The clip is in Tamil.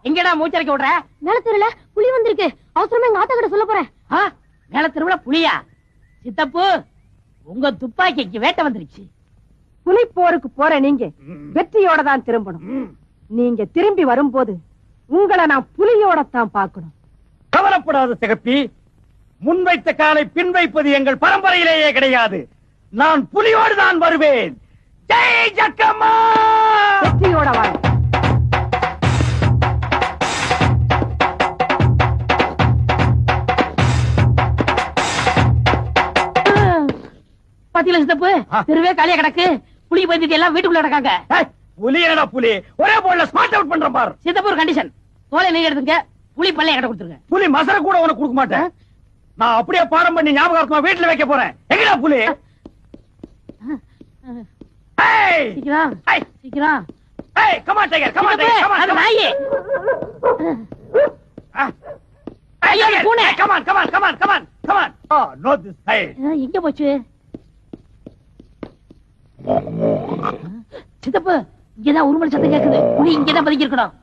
எங்கடா மூச்சரைக்க விடுற? மேலத்தெருல புலி வந்திருக்கு. அவசரமா எங்க ஆத்தா கிட்ட சொல்ல போறேன். மேலத்தெருவுல புலியா? சித்தப்பு, உங்க துப்பாக்கிக்கு வேட்டை வந்துருச்சு. புலி போருக்கு போற நீங்க வெற்றியோட தான் திரும்பணும். நீங்க திரும்பி வரும்போது உங்களை நான் புலியோட தான் பார்க்கணும். கவலைப்படாத சிகப்பி, முன்வைத்த காலை பின் வைப்பது எங்கள் பரம்பரையிலேயே கிடையாது. நான் புலியோடு தான் வருவேன். ஜெய் ஜக்கம்மா! வெற்றியோட வாழ. பாத்தீங்களா சித்தப்பு, தெருவே காலியா கிடக்கு. புலி பந்திட்டு எல்லாம் வீட்டுக்குள்ள நடக்காங்க. புலி என்னடா புலி? ஒரே போல ஸ்மார்ட் அவுட் பண்ற பாரு. சித்தப்பு, ஒரு கண்டிஷன். தோலை நீங்க எடுத்துங்க, புலி பல்லைய கிட்ட கொடுத்துருங்க. புலி மசர கூட உனக்கு கொடுக்க மாட்டேன். நான் அப்படியே பாடம் பண்ணி ஞாபகார்த்தமா வீட்டுல வைக்க போறேன். எங்கடா புலி? சீக்கிரம் சீக்கிரம். Come on, tiger. Come on, tiger. Come on. அது நாயே. பூனை. Come on, come on, come on, come on, come on. Oh, no this side. எங்க போச்சு? சித்தப்பு, இங்கதான் உருமல் சத்தம் கேக்குது. புலி இங்கதான் பதுக்கி இருக்கணும்.